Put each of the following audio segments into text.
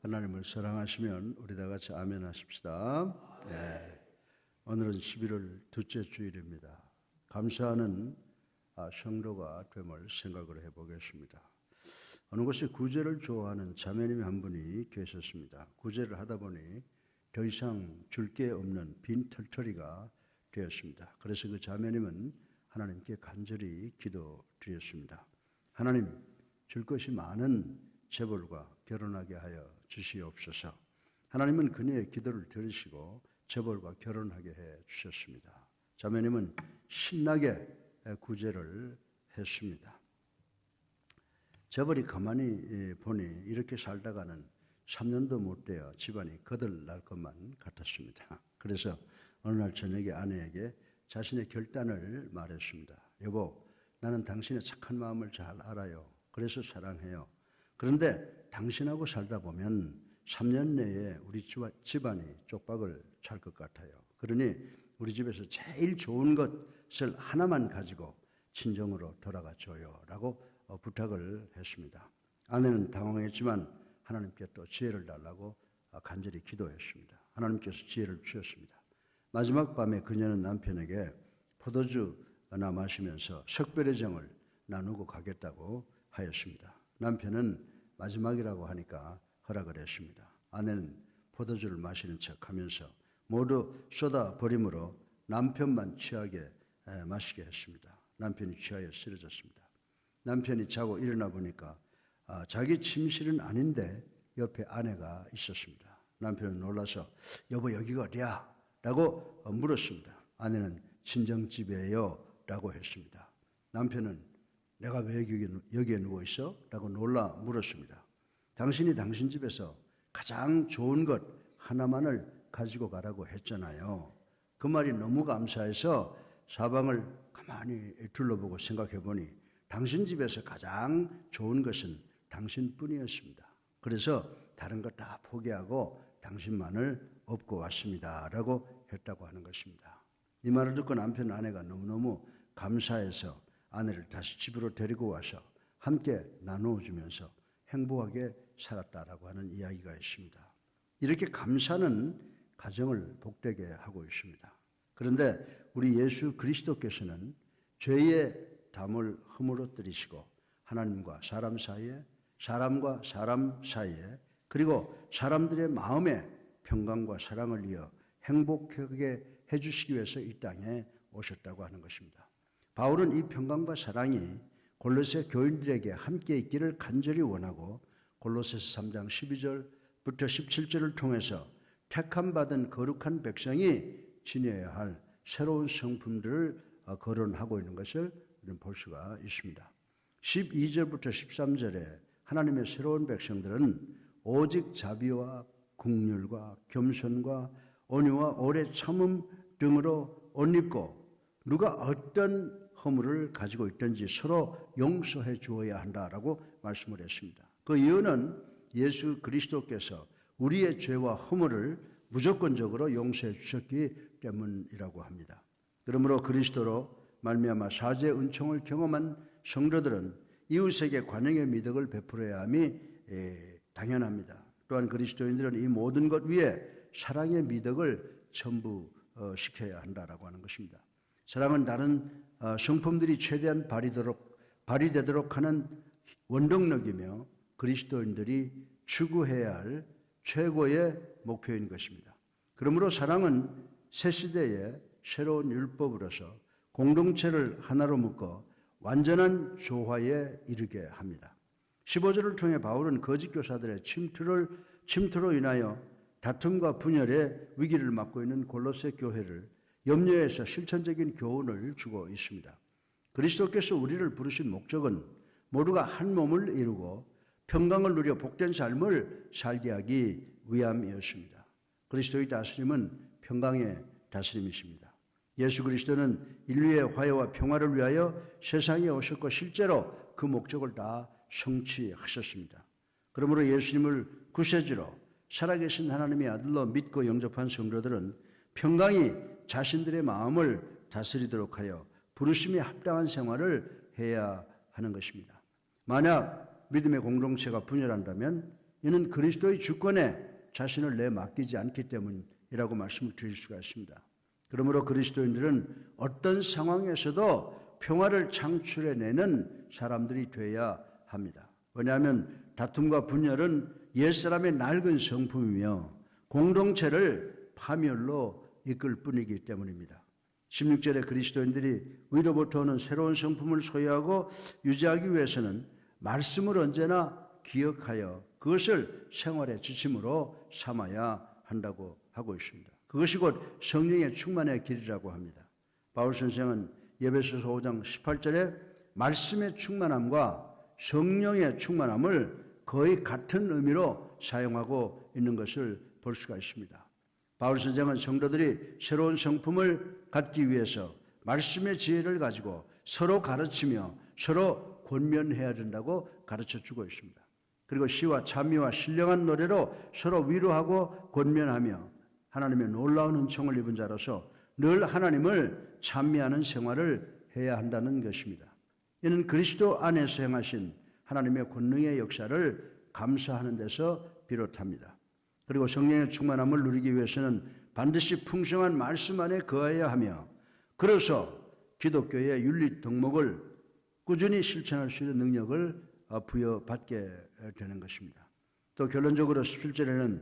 하나님을 사랑하시면 우리 다 같이 아멘 하십시다. 네. 오늘은 11월 둘째 주일입니다. 감사하는 성도가 됨을 생각을 해보겠습니다. 어느 곳에 구제를 좋아하는 자매님이 한 분이 계셨습니다. 구제를 하다 보니 더 이상 줄 게 없는 빈 털터리가 되었습니다. 그래서 그 자매님은 하나님께 간절히 기도드렸습니다. 하나님, 줄 것이 많은 재벌과 결혼하게 하여 주시옵소서. 하나님은 그녀의 기도를 들으시고 재벌과 결혼하게 해 주셨습니다. 자매님은 신나게 구제를 했습니다. 재벌이 가만히 보니 이렇게 살다가는 3년도 못 되어 집안이 거들날 것만 같았습니다. 그래서 어느 날 저녁에 아내에게 자신의 결단을 말했습니다. 여보, 나는 당신의 착한 마음을 잘 알아요. 그래서 사랑해요. 그런데 당신하고 살다 보면 3년 내에 우리 집안이 쪽박을 찰 것 같아요. 그러니 우리 집에서 제일 좋은 것을 하나만 가지고 친정으로 돌아가 줘요 라고 부탁을 했습니다. 아내는 당황했지만 하나님께 또 지혜를 달라고 간절히 기도했습니다. 하나님께서 지혜를 주셨습니다. 마지막 밤에 그녀는 남편에게 포도주나 마시면서 석별의 정을 나누고 가겠다고 하였습니다. 남편은 마지막이라고 하니까 허락을 했습니다. 아내는 포도주를 마시는 척하면서 모두 쏟아버림으로 남편만 취하게 마시게 했습니다. 남편이 취하여 쓰러졌습니다. 남편이 자고 일어나 보니까 자기 침실은 아닌데 옆에 아내가 있었습니다. 남편은 놀라서 여보 여기가 어디야? 라고 물었습니다. 아내는 친정집이에요 라고 했습니다. 남편은 내가 왜 여기에 누워있어? 라고 놀라 물었습니다. 당신이 당신 집에서 가장 좋은 것 하나만을 가지고 가라고 했잖아요. 그 말이 너무 감사해서 사방을 가만히 둘러보고 생각해 보니 당신 집에서 가장 좋은 것은 당신뿐이었습니다. 그래서 다른 것 다 포기하고 당신만을 업고 왔습니다 라고 했다고 하는 것입니다. 이 말을 듣고 남편 아내가 너무너무 감사해서 아내를 다시 집으로 데리고 와서 함께 나누어주면서 행복하게 살았다라고 하는 이야기가 있습니다. 이렇게 감사는 가정을 복되게 하고 있습니다. 그런데 우리 예수 그리스도께서는 죄의 담을 허물어뜨리시고 하나님과 사람 사이에, 사람과 사람 사이에, 그리고 사람들의 마음에 평강과 사랑을 이어 행복하게 해주시기 위해서 이 땅에 오셨다고 하는 것입니다. 바울은 이 평강과 사랑이 골로새 교인들에게 함께 있기를 간절히 원하고 골로새서 3장 12절부터 17절을 통해서 택함받은 거룩한 백성이 지녀야 할 새로운 성품들을 거론하고 있는 것을 우리는 볼 수가 있습니다. 12절부터 13절에 하나님의 새로운 백성들은 오직 자비와 긍휼과 겸손과 온유와 오래 참음 등으로 옷 입고 누가 어떤 허물을 가지고 있든지 서로 용서해 주어야 한다라고 말씀을 했습니다. 그 이유는 예수 그리스도께서 우리의 죄와 허물을 무조건적으로 용서해 주셨기 때문이라고 합니다. 그러므로 그리스도로 말미암아 사죄의 은총을 경험한 성도들은 이웃에게 관용의 미덕을 베풀어야 함이 당연합니다. 또한 그리스도인들은 이 모든 것 위에 사랑의 미덕을 첨부시켜야 한다라고 하는 것입니다. 사랑은 다른 성품들이 최대한 발휘되도록 하는 원동력이며 그리스도인들이 추구해야 할 최고의 목표인 것입니다. 그러므로 사랑은 새 시대의 새로운 율법으로서 공동체를 하나로 묶어 완전한 조화에 이르게 합니다. 15절을 통해 바울은 거짓 교사들의 침투로 인하여 다툼과 분열의 위기를 맞고 있는 골로새 교회를 염려해서 실천적인 교훈을 주고 있습니다. 그리스도께서 우리를 부르신 목적은 모두가 한 몸을 이루고 평강을 누려 복된 삶을 살게 하기 위함이었습니다. 그리스도의 다스림은 평강의 다스림이십니다. 예수 그리스도는 인류의 화해와 평화를 위하여 세상에 오셨고 실제로 그 목적을 다 성취하셨습니다. 그러므로 예수님을 구세주로 살아계신 하나님의 아들로 믿고 영접한 성도들은 평강이 자신들의 마음을 다스리도록 하여 부르심에 합당한 생활을 해야 하는 것입니다. 만약 믿음의 공동체가 분열한다면 이는 그리스도의 주권에 자신을 내맡기지 않기 때문이라고 말씀을 드릴 수가 있습니다. 그러므로 그리스도인들은 어떤 상황에서도 평화를 창출해내는 사람들이 되어야 합니다. 왜냐하면 다툼과 분열은 옛사람의 낡은 성품이며 공동체를 파멸로 이끌 뿐이기 때문입니다. 16절에 그리스도인들이 위로부터 오는 새로운 성품을 소유하고 유지하기 위해서는 말씀을 언제나 기억하여 그것을 생활의 지침으로 삼아야 한다고 하고 있습니다. 그것이 곧 성령의 충만의 길이라고 합니다. 바울 선생은 에베소서 5장 18절에 말씀의 충만함과 성령의 충만함을 거의 같은 의미로 사용하고 있는 것을 볼 수가 있습니다. 바울 선생은 성도들이 새로운 성품을 갖기 위해서 말씀의 지혜를 가지고 서로 가르치며 서로 권면해야 된다고 가르쳐주고 있습니다. 그리고 시와 찬미와 신령한 노래로 서로 위로하고 권면하며 하나님의 놀라운 은총을 입은 자로서 늘 하나님을 찬미하는 생활을 해야 한다는 것입니다. 이는 그리스도 안에서 행하신 하나님의 권능의 역사를 감사하는 데서 비롯합니다. 그리고 성령의 충만함을 누리기 위해서는 반드시 풍성한 말씀 안에 거해야 하며 그래서 기독교의 윤리 덕목을 꾸준히 실천할 수 있는 능력을 부여받게 되는 것입니다. 또 결론적으로 17절에는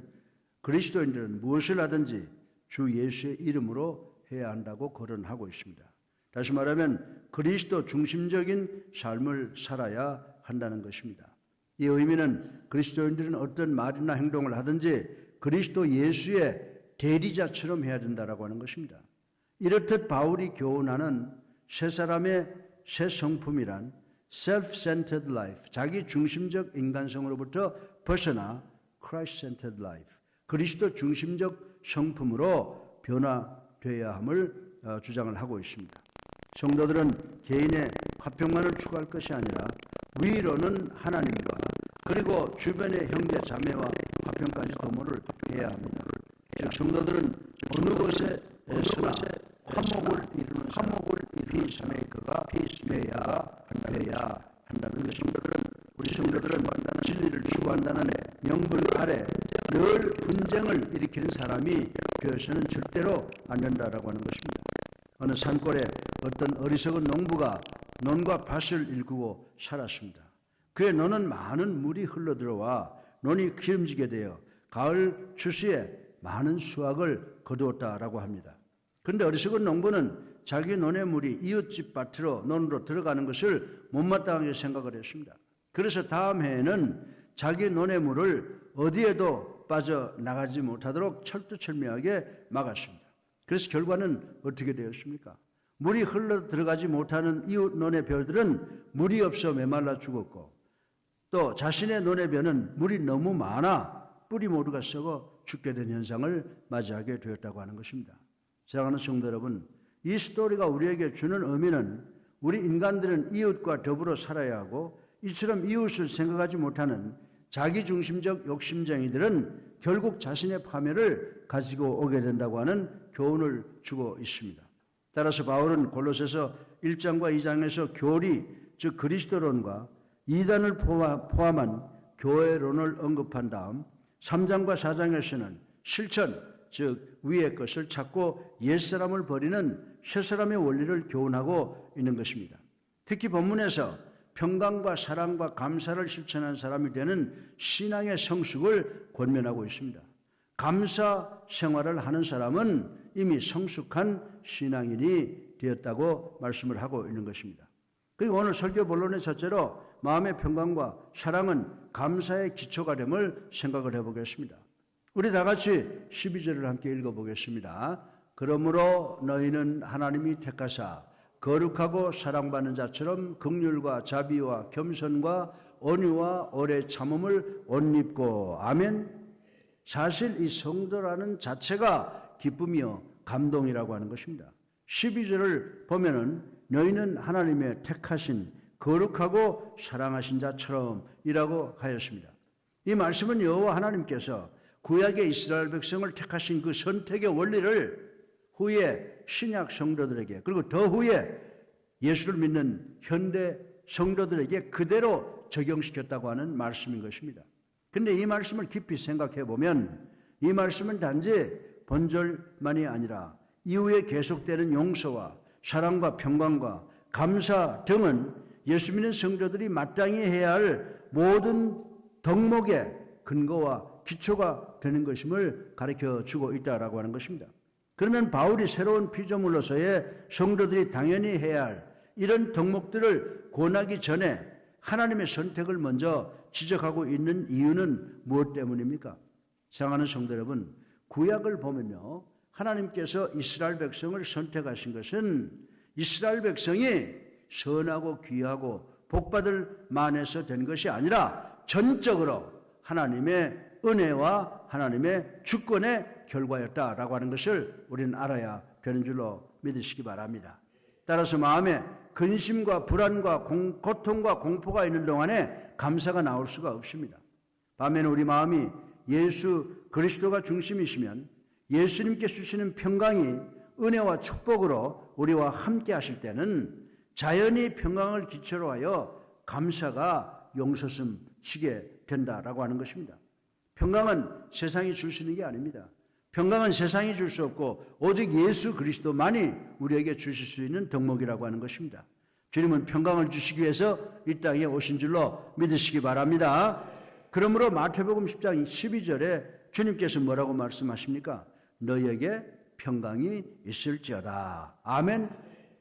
그리스도인들은 무엇을 하든지 주 예수의 이름으로 해야 한다고 거론하고 있습니다. 다시 말하면 그리스도 중심적인 삶을 살아야 한다는 것입니다. 이 의미는 그리스도인들은 어떤 말이나 행동을 하든지 그리스도 예수의 대리자처럼 해야 된다라고 하는 것입니다. 이렇듯 바울이 교훈하는 새 사람의 새 성품이란 self-centered life, 자기 중심적 인간성으로부터 벗어나 Christ-centered life, 그리스도 중심적 성품으로 변화되어야 함을 주장을 하고 있습니다. 성도들은 개인의 화평만을 추구할 것이 아니라 위로는 하나님과 그리고 주변의 형제 자매와 화평까지 도모를 해야 합니다. 즉 성도들은 어느 곳에서나 화목을 이루는 피스메이커가 되어야 한다는 것입니다. 우리 성도들은 진리를 추구한다는 명분 아래 늘 분쟁을 일으키는 사람이 되어서는 절대로 안 된다라고 하는 것입니다. 어느 산골에 어떤 어리석은 농부가 논과 밭을 일구고 살았습니다. 그의 논은 많은 물이 흘러들어와 논이 기름지게 되어 가을 추수에 많은 수확을 거두었다라고 합니다. 그런데 어리석은 농부는 자기 논의 물이 이웃집 밭으로 논으로 들어가는 것을 못마땅하게 생각을 했습니다. 그래서 다음 해에는 자기 논의 물을 어디에도 빠져나가지 못하도록 철두철미하게 막았습니다. 그래서 결과는 어떻게 되었습니까? 물이 흘러 들어가지 못하는 이웃 논의 벼들은 물이 없어 메말라 죽었고 또 자신의 논의 벼는 물이 너무 많아 뿌리 모두가 썩어 죽게 된 현상을 맞이하게 되었다고 하는 것입니다. 사랑하는 성도 여러분, 이 스토리가 우리에게 주는 의미는 우리 인간들은 이웃과 더불어 살아야 하고 이처럼 이웃을 생각하지 못하는 자기중심적 욕심쟁이들은 결국 자신의 파멸을 가지고 오게 된다고 하는 교훈을 주고 있습니다. 따라서 바울은 골로새서 1장과 2장에서 교리, 즉 그리스도론과 이단을 포함한 교회론을 언급한 다음 3장과 4장에서는 실천, 즉 위의 것을 찾고 옛사람을 버리는 새사람의 원리를 교훈하고 있는 것입니다. 특히 본문에서 평강과 사랑과 감사를 실천하는 사람이 되는 신앙의 성숙을 권면하고 있습니다. 감사 생활을 하는 사람은 이미 성숙한 신앙인이 되었다고 말씀을 하고 있는 것입니다. 그리고 오늘 설교 본론의 첫째로 마음의 평강과 사랑은 감사의 기초가 됨을 생각을 해보겠습니다. 우리 다 같이 12절을 함께 읽어보겠습니다. 그러므로 너희는 하나님이 택하사 거룩하고 사랑받는 자처럼 긍휼과 자비와 겸손과 온유와 오래 참음을 옷 입고 아멘. 사실 이 성도라는 자체가 기쁨이요 감동이라고 하는 것입니다. 12절을 보면은 너희는 하나님의 택하신 거룩하고 사랑하신 자처럼 이라고 하였습니다. 이 말씀은 여호와 하나님께서 구약의 이스라엘 백성을 택하신 그 선택의 원리를 후에 신약 성도들에게 그리고 더 후에 예수를 믿는 현대 성도들에게 그대로 적용시켰다고 하는 말씀인 것입니다. 근데 이 말씀을 깊이 생각해 보면 이 말씀은 단지 본절만이 아니라 이후에 계속되는 용서와 사랑과 평강과 감사 등은 예수 믿는 성도들이 마땅히 해야 할 모든 덕목의 근거와 기초가 되는 것임을 가르쳐 주고 있다라고 하는 것입니다. 그러면 바울이 새로운 피조물로서의 성도들이 당연히 해야 할 이런 덕목들을 권하기 전에 하나님의 선택을 먼저 지적하고 있는 이유는 무엇 때문입니까? 사랑하는 성도 여러분, 구약을 보면요, 하나님께서 이스라엘 백성을 선택하신 것은 이스라엘 백성이 선하고 귀하고 복받을 만해서 된 것이 아니라 전적으로 하나님의 은혜와 하나님의 주권의 결과였다라고 하는 것을 우리는 알아야 되는 줄로 믿으시기 바랍니다. 따라서 마음에 근심과 불안과 고통과 공포가 있는 동안에 감사가 나올 수가 없습니다. 반면에 우리 마음이 예수 그리스도가 중심이시면 예수님께 주시는 평강이 은혜와 축복으로 우리와 함께 하실 때는 자연히 평강을 기초로 하여 감사가 용솟음 치게 된다라고 하는 것입니다. 평강은 세상이 줄 수 있는 게 아닙니다. 평강은 세상이 줄 수 없고 오직 예수 그리스도만이 우리에게 주실 수 있는 덕목이라고 하는 것입니다. 주님은 평강을 주시기 위해서 이 땅에 오신 줄로 믿으시기 바랍니다. 그러므로 마태복음 10장 12절에 주님께서 뭐라고 말씀하십니까? 너희에게 평강이 있을지어다. 아멘.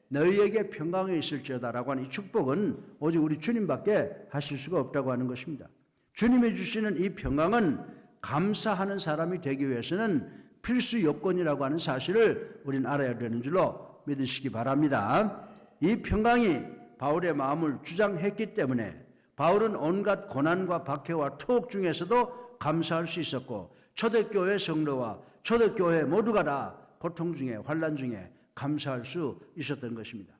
너희에게 평강이 있을지어다라고 하는 이 축복은 오직 우리 주님밖에 하실 수가 없다고 하는 것입니다. 주님이 주시는 이 평강은 감사하는 사람이 되기 위해서는 필수 요건이라고 하는 사실을 우리는 알아야 되는 줄로 믿으시기 바랍니다. 이 평강이 바울의 마음을 주장했기 때문에 바울은 온갖 고난과 박해와 투옥 중에서도 감사할 수 있었고 초대교회 성도와 초대교회 모두가 다 고통 중에 환난 중에 감사할 수 있었던 것입니다.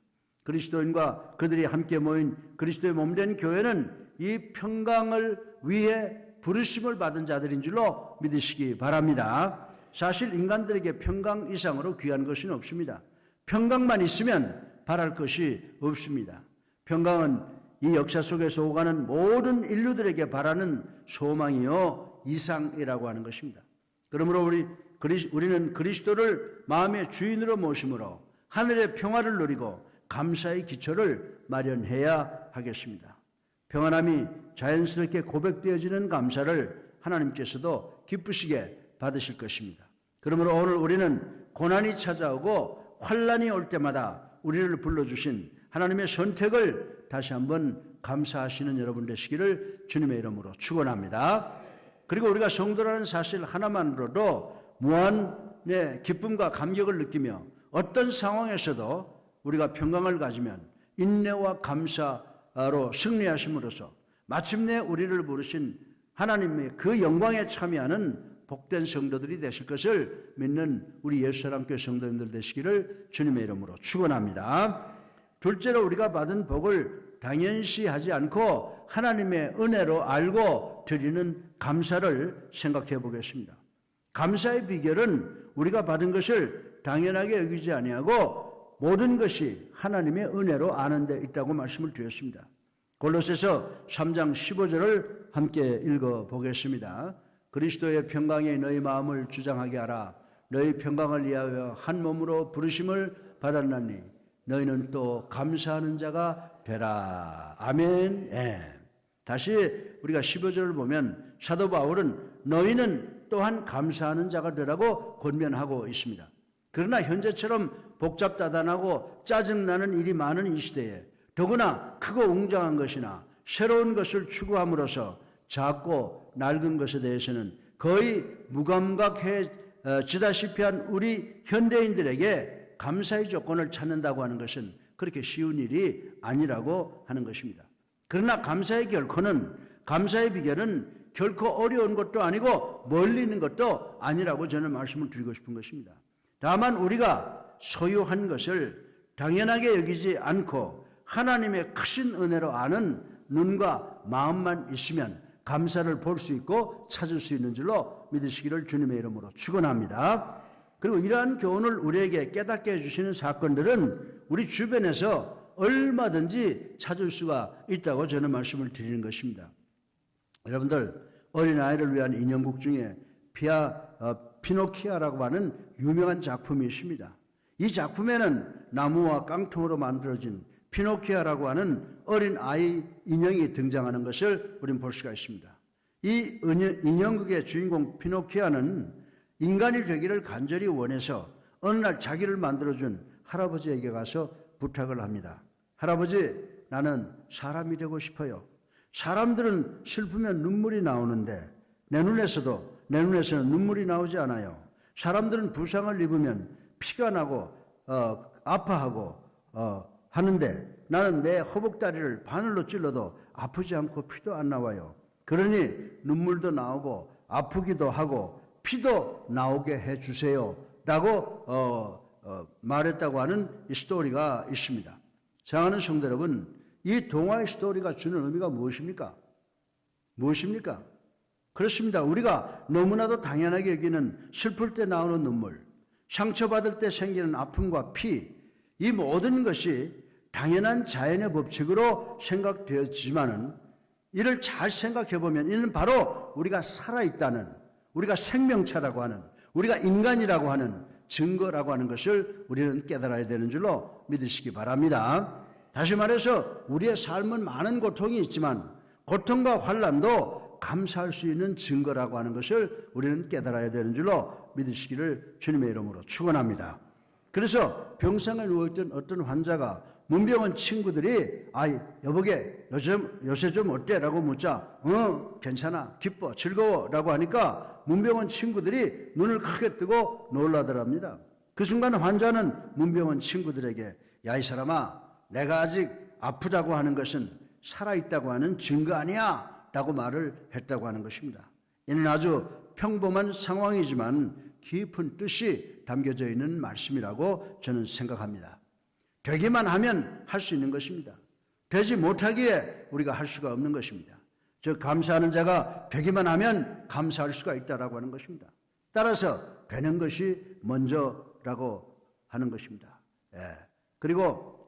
그리스도인과 그들이 함께 모인 그리스도의 몸된 교회는 이 평강을 위해 부르심을 받은 자들인 줄로 믿으시기 바랍니다. 사실 인간들에게 평강 이상으로 귀한 것은 없습니다. 평강만 있으면 바랄 것이 없습니다. 평강은 이 역사 속에서 오가는 모든 인류들에게 바라는 소망이요 이상이라고 하는 것입니다. 그러므로 우리는 그리스도를 마음의 주인으로 모심으로 하늘의 평화를 누리고 감사의 기초를 마련해야 하겠습니다. 평안함이 자연스럽게 고백되어지는 감사를 하나님께서도 기쁘시게 받으실 것입니다. 그러므로 오늘 우리는 고난이 찾아오고 환난이 올 때마다 우리를 불러주신 하나님의 선택을 다시 한번 감사하시는 여러분 되시기를 주님의 이름으로 축원합니다. 그리고 우리가 성도라는 사실 하나만으로도 무한의 기쁨과 감격을 느끼며 어떤 상황에서도 우리가 평강을 가지면 인내와 감사로 승리하심으로써 마침내 우리를 부르신 하나님의 그 영광에 참여하는 복된 성도들이 되실 것을 믿는 우리 예수사랑교회 성도님들 되시기를 주님의 이름으로 축원합니다. 둘째로 우리가 받은 복을 당연시하지 않고 하나님의 은혜로 알고 드리는 감사를 생각해 보겠습니다. 감사의 비결은 우리가 받은 것을 당연하게 여기지 아니하고 모든 것이 하나님의 은혜로 아는 데 있다고 말씀을 드렸습니다. 골로새서 3장 15절을 함께 읽어보겠습니다. 그리스도의 평강이 너희 마음을 주장하게 하라. 너희 평강을 위하여 한 몸으로 부르심을 받았나니 너희는 또 감사하는 자가 되라. 아멘. 다시 우리가 15절을 보면 사도 바울은 너희는 또한 감사하는 자가 되라고 권면하고 있습니다. 그러나 현재처럼 복잡다단하고 짜증나는 일이 많은 이 시대에 더구나 크고 웅장한 것이나 새로운 것을 추구함으로써 작고 낡은 것에 대해서는 거의 무감각해지다시피 한 우리 현대인들에게 감사의 조건을 찾는다고 하는 것은 그렇게 쉬운 일이 아니라고 하는 것입니다. 그러나 감사의 비결은 결코 어려운 것도 아니고 멀리 있는 것도 아니라고 저는 말씀을 드리고 싶은 것입니다. 다만 우리가 소유한 것을 당연하게 여기지 않고 하나님의 크신 은혜로 아는 눈과 마음만 있으면 감사를 볼 수 있고 찾을 수 있는 줄로 믿으시기를 주님의 이름으로 축원합니다. 그리고 이러한 교훈을 우리에게 깨닫게 해주시는 사건들은 우리 주변에서 얼마든지 찾을 수가 있다고 저는 말씀을 드리는 것입니다. 여러분들, 어린아이를 위한 인형극 중에 피노키아라고 하는 유명한 작품이 있습니다. 이 작품에는 나무와 깡통으로 만들어진 피노키아라고 하는 어린아이 인형이 등장하는 것을 우리는 볼 수가 있습니다. 이 인형극의 주인공 피노키아는 인간이 되기를 간절히 원해서 어느 날 자기를 만들어준 할아버지에게 가서 부탁을 합니다. 할아버지, 나는 사람이 되고 싶어요. 사람들은 슬프면 눈물이 나오는데 내 눈에서는 눈물이 나오지 않아요. 사람들은 부상을 입으면 피가 나고 아파하고 하는데 나는 내 허벅다리를 바늘로 찔러도 아프지 않고 피도 안 나와요. 그러니 눈물도 나오고 아프기도 하고 피도 나오게 해주세요 라고 말했다고 하는 이 스토리가 있습니다. 사랑하는 성도 여러분, 이 동화의 스토리가 주는 의미가 무엇입니까? 그렇습니다. 우리가 너무나도 당연하게 여기는 슬플 때 나오는 눈물, 상처받을 때 생기는 아픔과 피, 이 모든 것이 당연한 자연의 법칙으로 생각되었지만은 이를 잘 생각해 보면 이는 바로 우리가 살아있다는, 우리가 생명체라고 하는, 우리가 인간이라고 하는 증거라고 하는 것을 우리는 깨달아야 되는 줄로 믿으시기 바랍니다. 다시 말해서 우리의 삶은 많은 고통이 있지만 고통과 환난도 감사할 수 있는 증거라고 하는 것을 우리는 깨달아야 되는 줄로 믿으시기를 주님의 이름으로 축원합니다. 그래서 병상에 누워있던 어떤 환자가 문병원 친구들이 여보게 요새 좀 어때? 라고 묻자 괜찮아, 기뻐, 즐거워 라고 하니까 문병원 친구들이 눈을 크게 뜨고 놀라더랍니다. 그 순간 환자는 문병원 친구들에게 야, 이 사람아, 내가 아직 아프다고 하는 것은 살아있다고 하는 증거 아니야 라고 말을 했다고 하는 것입니다. 이는 아주 평범한 상황이지만 깊은 뜻이 담겨져 있는 말씀이라고 저는 생각합니다. 되기만 하면 할 수 있는 것입니다. 되지 못하기에 우리가 할 수가 없는 것입니다. 즉 감사하는 자가 되기만 하면 감사할 수가 있다라고 하는 것입니다. 따라서 되는 것이 먼저라고 하는 것입니다. 그리고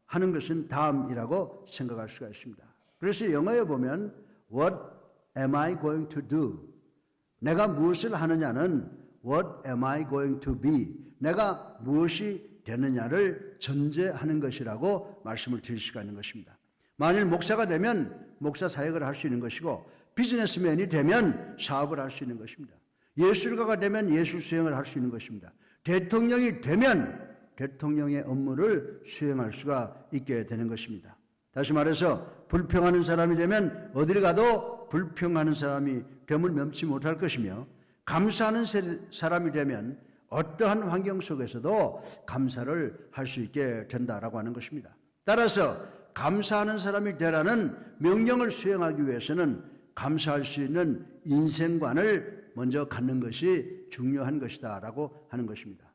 하는 것은 다음이라고 생각할 수가 있습니다. 그래서 영어에 보면 What am I going to do? 내가 무엇을 하느냐는 What am I going to be? 내가 무엇이 되느냐를 전제하는 것이라고 말씀을 드릴 수가 있는 것입니다. 만일 목사가 되면 목사 사역을 할 수 있는 것이고 비즈니스맨이 되면 사업을 할 수 있는 것입니다. 예술가가 되면 예술 수행을 할 수 있는 것입니다. 대통령이 되면 대통령의 업무를 수행할 수가 있게 되는 것입니다. 다시 말해서 불평하는 사람이 되면 어디를 가도 불평하는 사람이 됨을 면치 못할 것이며 감사하는 사람이 되면 어떠한 환경 속에서도 감사를 할 수 있게 된다라고 하는 것입니다. 따라서 감사하는 사람이 되라는 명령을 수행하기 위해서는 감사할 수 있는 인생관을 먼저 갖는 것이 중요한 것이다라고 하는 것입니다.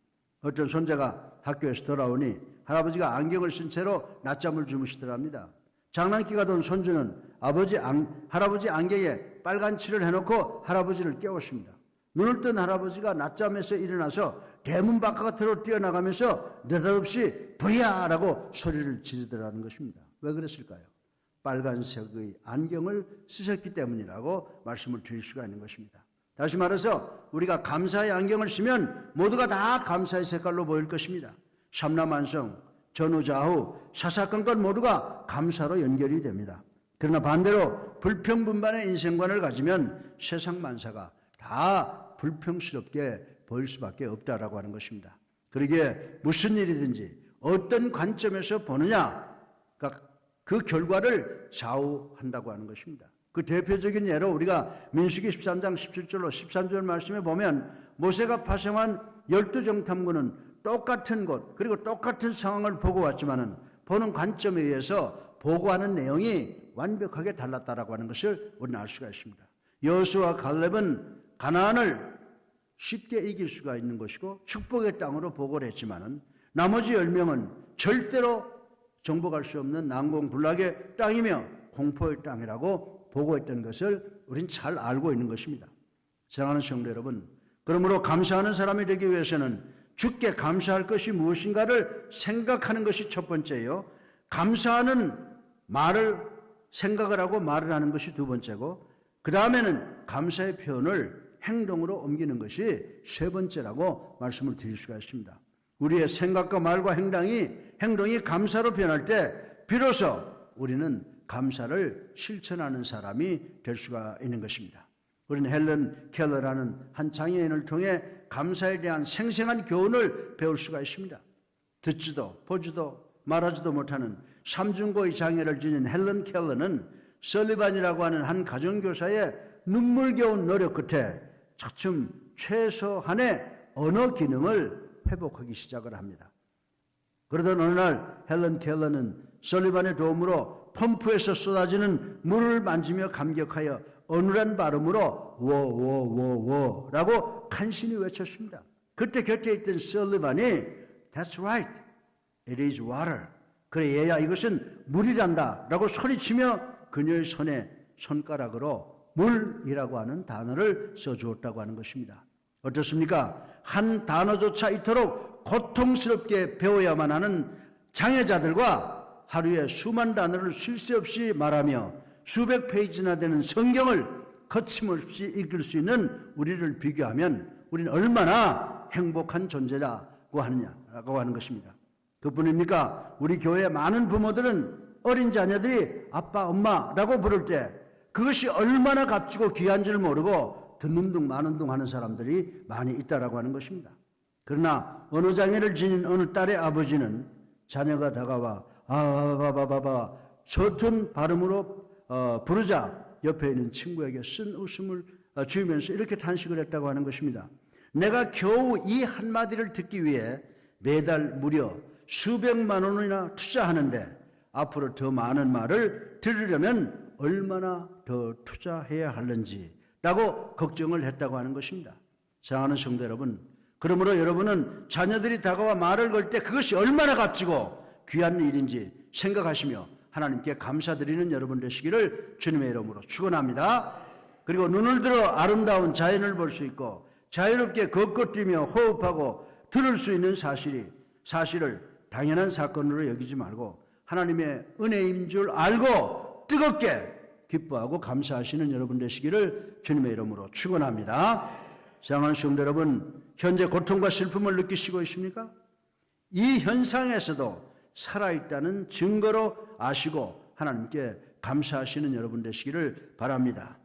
어떤 손자가 학교에서 돌아오니 할아버지가 안경을 쓴 채로 낮잠을 주무시더랍니다. 장난기가 돈 손주는 할아버지 안경에 빨간 칠을 해놓고 할아버지를 깨웠습니다. 눈을 뜬 할아버지가 낮잠에서 일어나서 대문 바깥으로 뛰어나가면서 느닷없이 불이야! 라고 소리를 지르더라는 것입니다. 왜 그랬을까요? 빨간색의 안경을 쓰셨기 때문이라고 말씀을 드릴 수가 있는 것입니다. 다시 말해서 우리가 감사의 안경을 쓰면 모두가 다 감사의 색깔로 보일 것입니다. 삼라만성, 전후좌우, 사사건건 모두가 감사로 연결이 됩니다. 그러나 반대로 불평분반의 인생관을 가지면 세상 만사가 다 불평스럽게 보일 수밖에 없다라고 하는 것입니다. 그러기에 무슨 일이든지 어떤 관점에서 보느냐가 그 결과를 좌우한다고 하는 것입니다. 그 대표적인 예로 우리가 민수기 13장 17절로 13절 말씀에 보면 모세가 파송한 12정탐꾼은 똑같은 곳 그리고 똑같은 상황을 보고 왔지만은 보는 관점에 의해서 보고하는 내용이 완벽하게 달랐다라고 하는 것을 우리는 알 수가 있습니다. 여호수아와 갈렙은 가나안을 쉽게 이길 수가 있는 것이고 축복의 땅으로 보고를 했지만은 나머지 10명은 절대로 정복할 수 없는 난공불락의 땅이며 공포의 땅이라고 보고했던 것을 우린 잘 알고 있는 것입니다. 사랑하는 성도 여러분, 그러므로 감사하는 사람이 되기 위해서는 주께 감사할 것이 무엇인가를 생각하는 것이 첫 번째요. 감사하는 말을 생각을 하고 말을 하는 것이 두 번째고 그 다음에는 감사의 표현을 행동으로 옮기는 것이 세 번째라고 말씀을 드릴 수가 있습니다. 우리의 생각과 말과 행동이 감사로 변할 때 비로소 우리는 감사를 실천하는 사람이 될 수가 있는 것입니다. 우리는 헬런 켈러라는 한 장애인을 통해 감사에 대한 생생한 교훈을 배울 수가 있습니다. 듣지도 보지도 말하지도 못하는 삼중고의 장애를 지닌 헬런 켈러는 설리반이라고 하는 한 가정교사의 눈물겨운 노력 끝에 차츰 최소한의 언어 기능을 회복하기 시작을 합니다. 그러던 어느 날 헬런 켈러는 설리반의 도움으로 펌프에서 쏟아지는 물을 만지며 감격하여 어눌한 발음으로 워워워워라고 간신히 외쳤습니다. 그때 곁에 있던 설리반이 That's right, it is water. 그래 얘야 이것은 물이란다 라고 소리치며 그녀의 손에 손가락으로 물이라고 하는 단어를 써주었다고 하는 것입니다. 어떻습니까? 한 단어조차 이토록 고통스럽게 배워야만 하는 장애자들과 하루에 수만 단어를 쉴 새 없이 말하며 수백 페이지나 되는 성경을 거침없이 읽을 수 있는 우리를 비교하면 우리는 얼마나 행복한 존재라고 하느냐라고 하는 것입니다. 그뿐입니까? 우리 교회의 많은 부모들은 어린 자녀들이 아빠, 엄마라고 부를 때 그것이 얼마나 값지고 귀한 줄 모르고 듣는 둥 마는 둥 하는 사람들이 많이 있다라고 하는 것입니다. 그러나 언어장애를 지닌 어느 딸의 아버지는 자녀가 다가와 아바바바바 서툰 발음으로 부르자 옆에 있는 친구에게 쓴 웃음을 주면서 이렇게 탄식을 했다고 하는 것입니다. 내가 겨우 이 한마디를 듣기 위해 매달 무려 수백만 원이나 투자하는데 앞으로 더 많은 말을 들으려면 얼마나 더 투자해야 하는지 라고 걱정을 했다고 하는 것입니다. 사랑하는 성도 여러분, 그러므로 여러분은 자녀들이 다가와 말을 걸 때 그것이 얼마나 값지고 귀한 일인지 생각하시며 하나님께 감사드리는 여러분 되시기를 주님의 이름으로 축원합니다. 그리고 눈을 들어 아름다운 자연을 볼 수 있고 자유롭게 걷고 뛰며 호흡하고 들을 수 있는 사실을 당연한 사건으로 여기지 말고 하나님의 은혜인 줄 알고 뜨겁게 기뻐하고 감사하시는 여러분 되시기를 주님의 이름으로 축원합니다. 사랑하는 성도 여러분, 현재 고통과 슬픔을 느끼시고 있습니까? 이 현상에서도 살아있다는 증거로 아시고 하나님께 감사하시는 여러분 되시기를 바랍니다.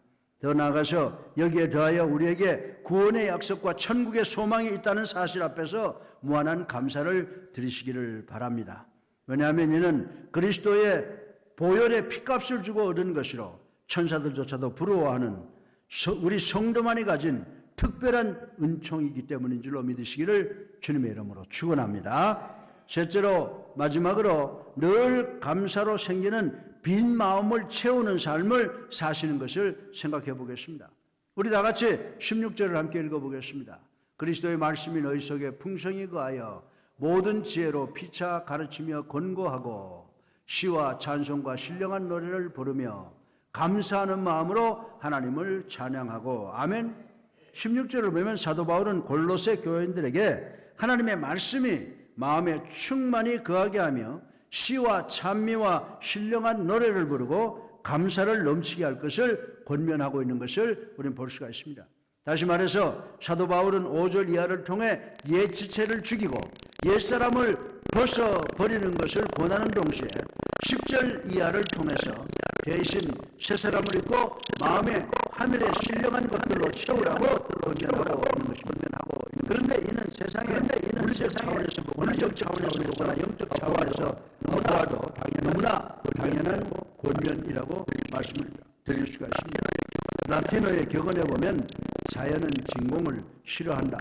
더 나아가서 여기에 더하여 우리에게 구원의 약속과 천국의 소망이 있다는 사실 앞에서 무한한 감사를 드리시기를 바랍니다. 왜냐하면 이는 그리스도의 보혈의 피값을 주고 얻은 것이로 천사들조차도 부러워하는 우리 성도만이 가진 특별한 은총이기 때문인 줄로 믿으시기를 주님의 이름으로 축원합니다. 셋째로 마지막으로 늘 감사로 생기는 빈 마음을 채우는 삶을 사시는 것을 생각해 보겠습니다. 우리 다 같이 16절을 함께 읽어보겠습니다. 그리스도의 말씀이 너희 속에 풍성히 거하여 모든 지혜로 피차 가르치며 권고하고 시와 찬송과 신령한 노래를 부르며 감사하는 마음으로 하나님을 찬양하고 아멘. 16절을 보면 사도 바울은 골로새 교인들에게 하나님의 말씀이 마음에 충만히 거하게 하며 시와 찬미와 신령한 노래를 부르고 감사를 넘치게 할 것을 권면하고 있는 것을 우리는 볼 수가 있습니다. 다시 말해서 사도 바울은 5절 이하를 통해 옛 지체를 죽이고 옛사람을 벗어버리는 것을 권하는 동시에 10절 이하를 통해서 대신 새사람을 입고 마음에 하늘의 신령한 것들로 채우라고 권면하고 있는 것입니다. 그런데 이는 세상의 물리적 차원에서 보거나 영적 차원에서 너무나 당연한 권면이라고 말씀을 드릴 수가 있습니다. 라틴어의 격언에 보면 자연은 진공을 싫어한다,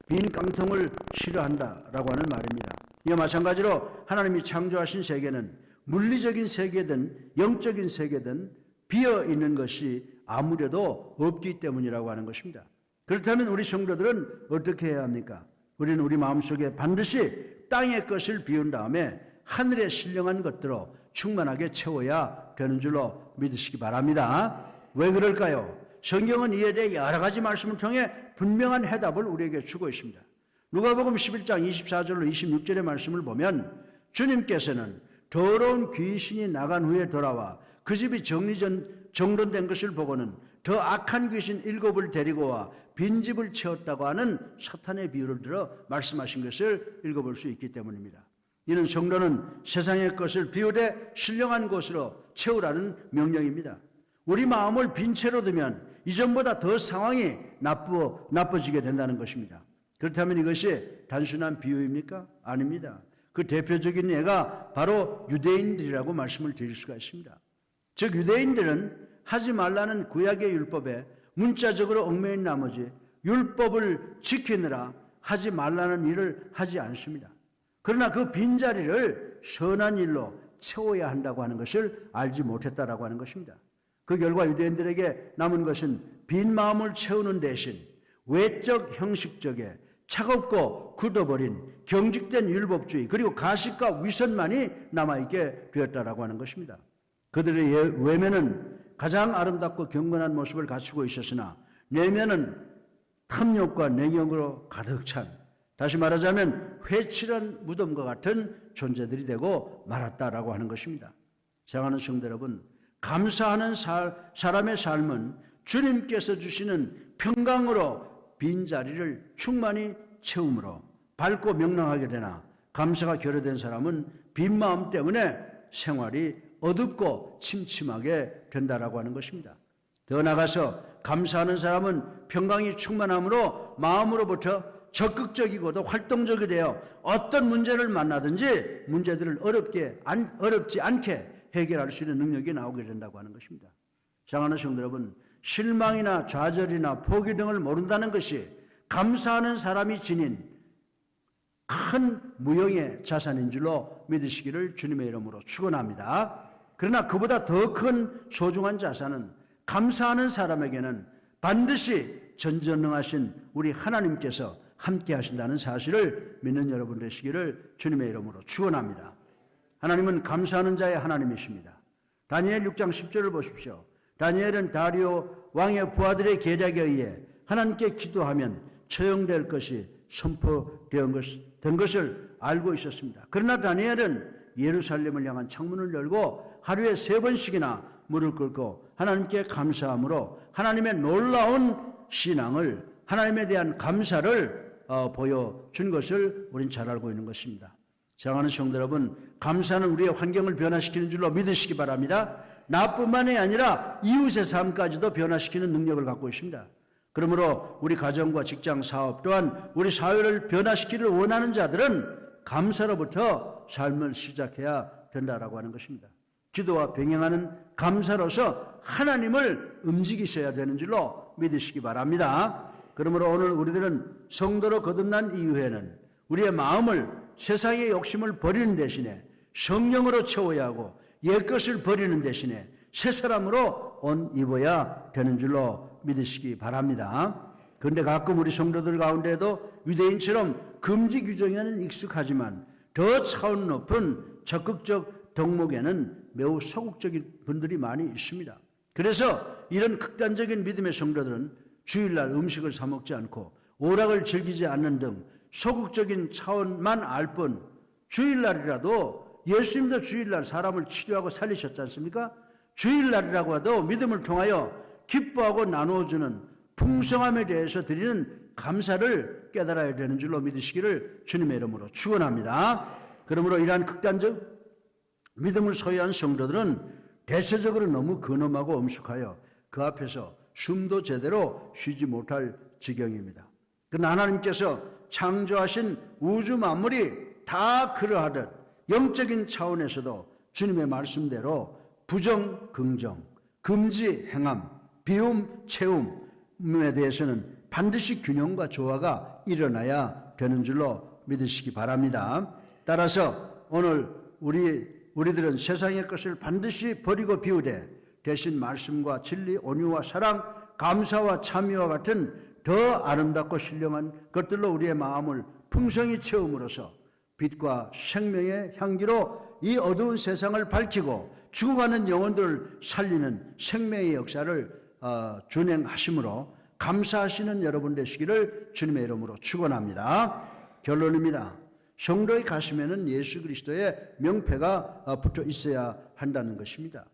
빈 깡통을 싫어한다라고 하는 말입니다. 이와 마찬가지로 하나님이 창조하신 세계는 물리적인 세계든 영적인 세계든 비어있는 것이 아무래도 없기 때문이라고 하는 것입니다. 그렇다면 우리 성도들은 어떻게 해야 합니까? 우리는 우리 마음속에 반드시 땅의 것을 비운 다음에 하늘의 신령한 것들로 충만하게 채워야 되는 줄로 믿으시기 바랍니다. 왜 그럴까요? 성경은 이에 대해 여러 가지 말씀을 통해 분명한 해답을 우리에게 주고 있습니다. 누가복음 11장 24절로 26절의 말씀을 보면 주님께서는 더러운 귀신이 나간 후에 돌아와 그 집이 정돈된 것을 보고는 더 악한 귀신 7을 데리고 와 빈집을 채웠다고 하는 사탄의 비유를 들어 말씀하신 것을 읽어볼 수 있기 때문입니다. 이는 성도는 세상의 것을 비우되 신령한 것으로 채우라는 명령입니다. 우리 마음을 빈 채로 두면 이전보다 더 상황이 나빠지게 된다는 것입니다. 그렇다면 이것이 단순한 비유입니까? 아닙니다. 그 대표적인 예가 바로 유대인들이라고 말씀을 드릴 수가 있습니다. 즉 유대인들은 하지 말라는 구약의 율법에 문자적으로 얽매인 나머지 율법을 지키느라 하지 말라는 일을 하지 않습니다. 그러나 그 빈자리를 선한 일로 채워야 한다고 하는 것을 알지 못했다라고 하는 것입니다. 그 결과 유대인들에게 남은 것은 빈 마음을 채우는 대신 외적 형식적에 차갑고 굳어버린 경직된 율법주의 그리고 가식과 위선만이 남아있게 되었다라고 하는 것입니다. 그들의 외면은 가장 아름답고 경건한 모습을 갖추고 있었으나 내면은 탐욕과 냉욕으로 가득 찬, 다시 말하자면 회칠한 무덤과 같은 존재들이 되고 말았다라고 하는 것입니다. 사랑하는 성도 여러분, 감사하는 사람의 삶은 주님께서 주시는 평강으로 빈자리를 충만히 채움으로 밝고 명랑하게 되나 감사가 결여된 사람은 빈 마음 때문에 생활이 어둡고 침침하게 된다라고 하는 것입니다. 더 나아가서 감사하는 사람은 평강이 충만함으로 마음으로부터 적극적이고도 활동적이 되어 어떤 문제를 만나든지 문제들을 어렵지 않게 해결할 수 있는 능력이 나오게 된다고 하는 것입니다. 사랑하는 성도 여러분, 실망이나 좌절이나 포기 등을 모른다는 것이 감사하는 사람이 지닌 큰 무형의 자산인 줄로 믿으시기를 주님의 이름으로 축원합니다. 그러나 그보다 더 큰 소중한 자산은 감사하는 사람에게는 반드시 전전능하신 우리 하나님께서 함께 하신다는 사실을 믿는 여러분 되시기를 주님의 이름으로 축원합니다. 하나님은 감사하는 자의 하나님이십니다. 다니엘 6장 10절을 보십시오. 다니엘은 다리오 왕의 부하들의 계략에 의해 하나님께 기도하면 처형될 것이 선포된 것을 알고 있었습니다. 그러나 다니엘은 예루살렘을 향한 창문을 열고 하루에 3번씩이나 무릎 꿇고 하나님께 감사함으로 하나님의 놀라운 신앙을, 하나님에 대한 감사를 보여준 것을 우린 잘 알고 있는 것입니다. 사랑하는 성도 여러분, 감사는 우리의 환경을 변화시키는 줄로 믿으시기 바랍니다. 나뿐만이 아니라 이웃의 삶까지도 변화시키는 능력을 갖고 있습니다. 그러므로 우리 가정과 직장, 사업 또한 우리 사회를 변화시키기를 원하는 자들은 감사로부터 삶을 시작해야 된다라고 하는 것입니다. 기도와 병행하는 감사로서 하나님을 움직이셔야 되는 줄로 믿으시기 바랍니다. 그러므로 오늘 우리들은 성도로 거듭난 이후에는 우리의 마음을 세상의 욕심을 버리는 대신에 성령으로 채워야 하고 옛것을 버리는 대신에 새 사람으로 옷 입어야 되는 줄로 믿으시기 바랍니다. 그런데 가끔 우리 성도들 가운데도 유대인처럼 금지 규정에는 익숙하지만 더 차원 높은 적극적 덕목에는 매우 소극적인 분들이 많이 있습니다. 그래서 이런 극단적인 믿음의 성도들은 주일날 음식을 사 먹지 않고 오락을 즐기지 않는 등 소극적인 차원만 알 뿐, 주일날이라도 예수님도 주일날 사람을 치료하고 살리셨지 않습니까? 주일날이라고 해도 믿음을 통하여 기뻐하고 나누어주는 풍성함에 대해서 드리는 감사를 깨달아야 되는 줄로 믿으시기를 주님의 이름으로 축원합니다. 그러므로 이러한 극단적 믿음을 소유한 성도들은 대체적으로 너무 근엄하고 엄숙하여 그 앞에서 숨도 제대로 쉬지 못할 지경입니다. 그러나 하나님께서 창조하신 우주 만물이 다 그러하듯 영적인 차원에서도 주님의 말씀대로 부정, 긍정, 금지, 행함, 비움, 채움에 대해서는 반드시 균형과 조화가 일어나야 되는 줄로 믿으시기 바랍니다. 따라서 오늘 우리들은 세상의 것을 반드시 버리고 비우되 대신 말씀과 진리, 온유와 사랑, 감사와 참여와 같은 더 아름답고 신령한 것들로 우리의 마음을 풍성히 채움으로써 빛과 생명의 향기로 이 어두운 세상을 밝히고 죽어가는 영혼들을 살리는 생명의 역사를 준행하심으로 감사하시는 여러분 되시기를 주님의 이름으로 축원합니다. 결론입니다. 성도의 가슴에는 예수 그리스도의 명패가 붙어 있어야 한다는 것입니다.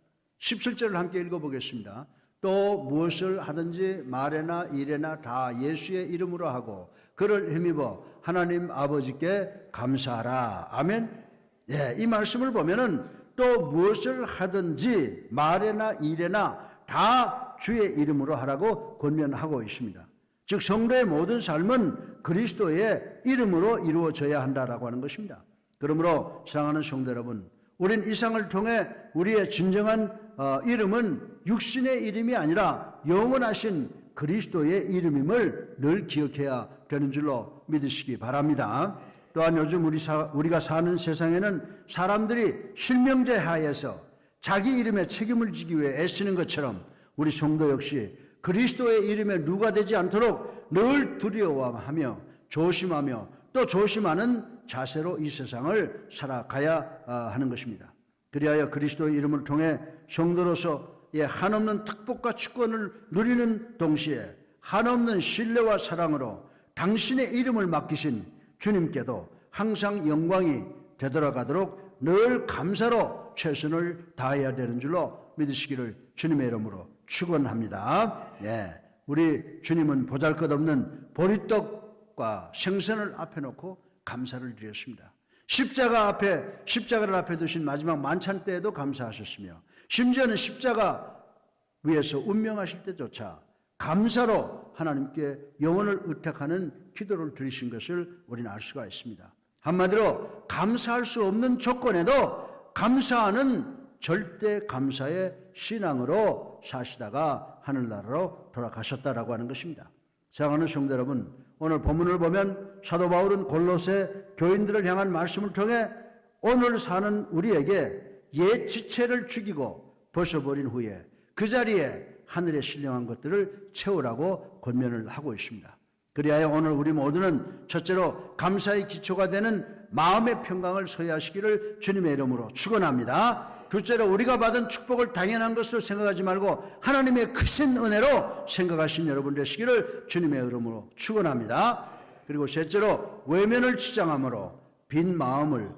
17절을 함께 읽어보겠습니다. 또 무엇을 하든지 말에나 일에나 다 예수의 이름으로 하고 그를 힘입어 하나님 아버지께 감사하라. 아멘. 예, 이 말씀을 보면은 또 무엇을 하든지 말에나 일에나 다 주의 이름으로 하라고 권면하고 있습니다. 즉 성도의 모든 삶은 그리스도의 이름으로 이루어져야 한다라고 하는 것입니다. 그러므로 사랑하는 성도 여러분, 우린 이 상을 통해 우리의 진정한 이름은 육신의 이름이 아니라 영원하신 그리스도의 이름임을 늘 기억해야 되는 줄로 믿으시기 바랍니다. 또한 요즘 우리가 사는 세상에는 사람들이 실명제 하에서 자기 이름에 책임을 지기 위해 애쓰는 것처럼 우리 성도 역시 그리스도의 이름에 누가 되지 않도록 늘 두려워하며 조심하며 또 조심하는 자세로 이 세상을 살아가야 하는 것입니다. 그리하여 그리스도의 이름을 통해 성도로서의 한없는 특복과 축권을 누리는 동시에 한없는 신뢰와 사랑으로 당신의 이름을 맡기신 주님께도 항상 영광이 되돌아가도록 늘 감사로 최선을 다해야 되는 줄로 믿으시기를 주님의 이름으로 축원합니다. 예, 우리 주님은 보잘것없는 보리떡과 생선을 앞에 놓고 감사를 드렸습니다. 십자가를 앞에 두신 마지막 만찬 때에도 감사하셨으며 심지어는 십자가 위에서 운명하실 때조차 감사로 하나님께 영혼을 의탁하는 기도를 드리신 것을 우리는 알 수가 있습니다. 한마디로 감사할 수 없는 조건에도 감사하는 절대 감사의 신앙으로 사시다가 하늘나라로 돌아가셨다라고 하는 것입니다. 사랑하는 성도 여러분, 오늘 본문을 보면 사도 바울은 골로새 교인들을 향한 말씀을 통해 오늘 사는 우리에게 옛 지체를 죽이고 벗어버린 후에 그 자리에 하늘에 신령한 것들을 채우라고 권면을 하고 있습니다. 그리하여 오늘 우리 모두는 첫째로 감사의 기초가 되는 마음의 평강을 소유하시기를 주님의 이름으로 축원합니다. 둘째로 우리가 받은 축복을 당연한 것으로 생각하지 말고 하나님의 크신 은혜로 생각하신 여러분 되시기를 주님의 이름으로 축원합니다. 그리고 셋째로 외면을 지장함으로 빈 마음을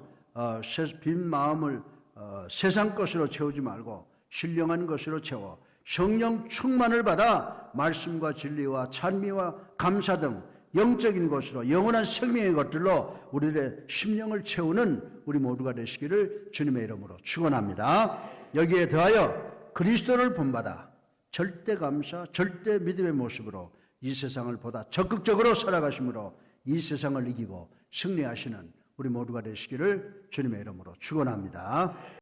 세상 것으로 채우지 말고 신령한 것으로 채워 성령 충만을 받아 말씀과 진리와 찬미와 감사 등 영적인 것으로 영원한 생명의 것들로 우리들의 심령을 채우는 우리 모두가 되시기를 주님의 이름으로 축원합니다. 여기에 더하여 그리스도를 본받아 절대 감사, 절대 믿음의 모습으로 이 세상을 보다 적극적으로 살아가심으로 이 세상을 이기고 승리하시는 우리 모두가 되시기를 주님의 이름으로 축원합니다.